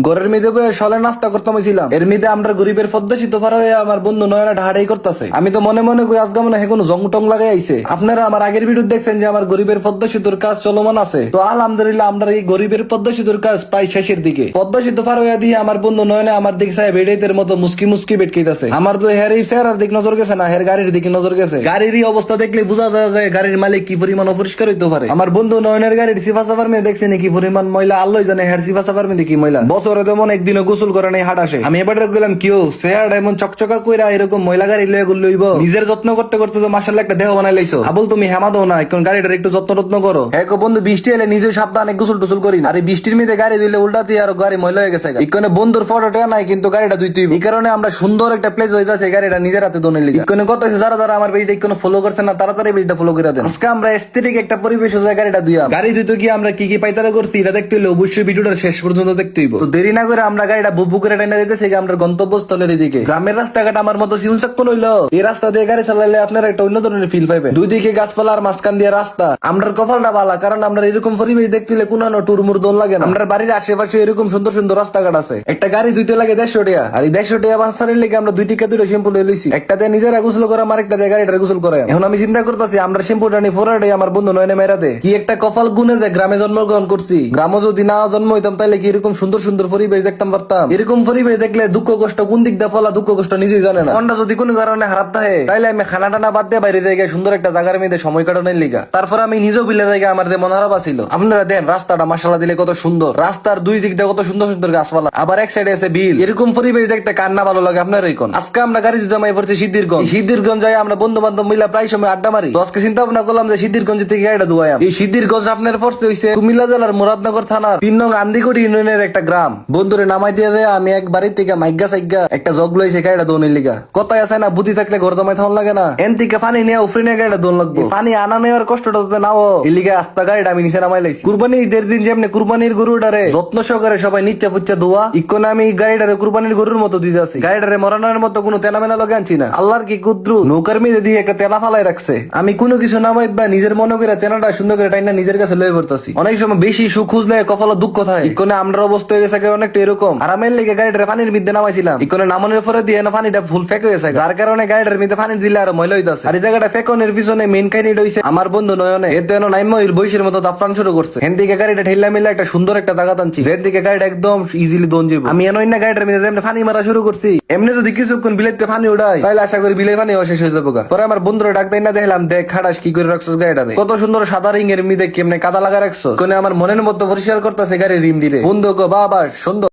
ঘরের মেয়েদে বয়ে সলে নাস্তা করতাম ছিলাম, এর মেয়েদে আমরা গরিবের পদ্মা সেতু পার হয়ে আমার বন্ধু নয়না ঢাড়াই করতেছে। আমি তো মনে মনে কই আজকে মনে হয় কোনো জং টং লাগাই আইছে। আপনারা আমার আগের ভিডিও দেখছেন যে আমার গরিবের পদ্মা সেতুর কাজ চলমান আছে। তো আলহামদুলিল্লাহ আমরা এই গরিবের পদ্মা সেতুর কাজ প্রায় শেষের দিকে। পদ্মা সেতু পার হয়ে দিয়ে আমার বন্ধু নয়না আমার দিক সাহেব বেড়াইতের মতো মুস্কি মুস্কি বেটকাইতেছে। আমার তো হের এই চেহারার দিক নজর গেছে না, হের গাড়ির দিকে নজর গেছে। গাড়ির অবস্থা দেখলে বোঝা যায় যে গাড়ির মালিক কি পরিমাণ অপরিষ্কার হইতে পারে। আমার বন্ধু নয়নের গাড়ির সিফা সাফার মেয়ে দেখছি নাকি পরিমাণ ময়লা, আল্লাহ জানে হের সিফা সাফার মেয়ে কি ময়লা। বছরে তেমন একদিনও গোসল করে নাই, হাট আসে। আমি এবার গেলাম কেউ চেহারা এমন চকচকা কইরা এরকম ময়লা গাড়ি লয়ে লইব। নিজের যত্ন করতে করতে তো মাশাআল্লাহ একটা দেহ বানাই লাইছো। আবুল তুমি হেমা দাও না, এখন গাড়িটার একটু যত্ন করো। এক বন্ধু বৃষ্টি এলে নিজে সাবধানে গোসল টুসল করি না। আর এই বৃষ্টির মধ্যে গাড়ি দিলে উল্টাতে আর গাড়ি ময়লা হয়ে গেছে। এখানে বন্ধুর ফটোটা নাই কিন্তু গাড়িটা ধুইতে এই কারণে আমরা সুন্দর একটা প্লেস হয়ে যাচ্ছে গাড়িটা নিজের হাতে দোনের লিগে। এখানে কত যারা যারা আমার পেজটা কোনো ফলো করছে না তাড়াতাড়ি পেজটা ফলো করে দেন। আজকে আমরা এস্থেটিক একটা পরিবেশ হয়ে গাড়িটা ধুইয়া গাড়ি ধুইতে গিয়ে আমরা কি কি পাইতারা করছি এটা দেখতে হলে অবশ্যই ভিডিওটা শেষ পর্যন্ত দেখতে হইব। তো দেরি না করে আমরা গাড়িটা বুবু করে টাইনা দিতেছি আমরা গন্তব্যস্থলের দিকে। গ্রামের রাস্তাঘাট আমার মতো সিউনসাক কোন হইলো, এই রাস্তা দিয়ে গাড়ি চালাইলে আপনারা একটা অন্য ধরনের ফিল পাইবেন। দুই দিকে গাছপালা আর মাঝখান দিয়ে রাস্তা। আমরা কপালটা ভালো, কারণ আমরা এরকম পরিবেশ দেখতে হলে কোনো টুরমুর দোল লাগে না। আমরা বাড়ির আশেপাশে এরকম সুন্দর সুন্দর রাস্তাঘাট আছে। একটা গাড়ি ধুইতে লাগে 150 টাকা, আর এই 150 টাকা বাঁচানোর লেগে আমরা 2 টিকা 2 শ্যাম্পু লয়ে লইছি। একটা দিয়ে নিজেরা গোসল করা, আর একটা দিয়ে গাড়িটা গোসল করে। এখন আমি চিন্তা করতেছি আমরা শ্যাম্পুটা নি ফোরাডে আমার বন্ধু নয়নে মেরা দে। কি একটা কপাল গুনে যে গ্রামে জন্মগ্রহণ করছি। গ্রামে যদি না জন্ম হইতাম তাহলে কি এরকম সুন্দর সুন্দর পরিবেশ দেখতাম পারতাম? এরকম পরিবেশ দেখলে দুঃখ কষ্ট কোন দিক দিয়ে ফলা, দুঃখ কষ্ট নিজেই জানে না। মনটা যদি কোনো কারণে খারাপ থাকে তাহলে আমি খানা টানা বাদ দিয়ে বাইরে যাই সুন্দর একটা জায়গার মধ্যে সময় কাটানোর লিগা। তারপর আমি নিজেও বিলে জায়গা আমার যে মন খারাপ ছিল। আপনারা দেন রাস্তাটা মাশাআল্লাহ দিলে কত সুন্দর, রাস্তার দুই দিক দিয়ে কত সুন্দর সুন্দর গাছপালা, আবার এক সাইডে আছে বিল। এরকম পরিবেশ দেখতে কার না ভালো লাগে আপনার এই কোন? আজকে আমরা গাড়ি জমাই পড়ছি সিদ্ধিরগঞ্জ। সিদ্ধিরগঞ্জ যাই আমরা বন্ধু বান্ধব মিলা প্রায় সময় আড্ডা মারি। আজকে চিন্তা ভাবনা করলাম যে সিদ্ধিরগঞ্জ থেকে গাড়িটা ধুয়াই। এই সিদ্ধিরগঞ্জ আপনার পড়তে হইছে কুমিল্লা জেলার মুরাদনগর থানার 3 নং আন্দিকোটি ইউনিয়নের একটা গ্রাম। বন্ধুরে নামাই দিয়ে যায় আমি এক বাড়ি থেকে মাইগা সাইগা একটা জগ লইছে গাড়িটা দোনের লিগা। কথাই আছে না বুদ্ধি থাকলে ঘর জমাই থাকুন লাগে না। এন থেকে পানি নিয়ে উফরে নিয়ে গাড়িটা দোন লাগবে। পানি আনা নেওয়ার কষ্টটা তো নাও এই লিগা আস্তা গাড়িটা আমি নিচে নামাই লাইছি। কুরবানি ঈদের দিন যেমনি কুরবানির গরুটারে যত্ন সহকারে সবাই নিচে ফুচ্চা ধোয়া, ইকোনে আমি গাড়িটারে কুরবানির গরুর মতো দিতে আছি। গাড়িটারে মরানোর মতো কোনো তেলা মেলা লগে আনছি না। আল্লাহর কি কুদ্রু নৌকার মেয়ে দিয়ে একটা তেলা ফালাই রাখছে। আমি কোনো কিছু নামাই বা নিজের মনে করে তেলাটা সুন্দর করে টাইনা নিজের কাছে লয়ে পড়তাছি। অনেক সময় বেশি সুখ খুঁজলে কপালে দুঃখ থাকে। ইকোনে আমরা অবস্থা হয়ে গেছে অনেকটা এরকম। আর আমি লেগে গাড়িটারে পানির মধ্যে নামাইছিলাম। ইকোনে নামানোর পরে দিয়ে না পানিটা ফুল ফেক হয়ে গেছে, যার কারণে গাড়িটার মধ্যে পানি দিলে আর ময়লা হইতাছে। আর এই জায়গাটা ফেকনের পিছনে মেইন কাহিনীটা হইছে আমার বন্ধু নয়নে। এর তো নাইমা বৈশের মতো দাফরান শুরু করছে। হেন দিকে গাড়িটা ঠেলা মিলে একটা সুন্দর একটা জায়গা টানছি, যের দিকে গাড়িটা একদম ইজিলি দোন যাবে। আমি এমন না গাড়িটার মধ্যে যেমন পানি মারা শুরু করছি, এমনি যদি কিছুক্ষণ বিলেতে পানি উড়াই তাহলে আশা করি বিলে পানি শেষ হয়ে যাবো। পরে আমার বন্ধুরা ডাক দেয় না, দেখলাম দেখ খাটাস কি করে রাখছো গাড়িটারে, কত সুন্দর সাদা রিং এর মধ্যে কেমনে কাদা লাগা রাখছো। কোনে আমার মনের মতো পরিষ্কার করতেছে গাড়ির রিম দিলে। বন্ধু গো বাবা সুন্দর।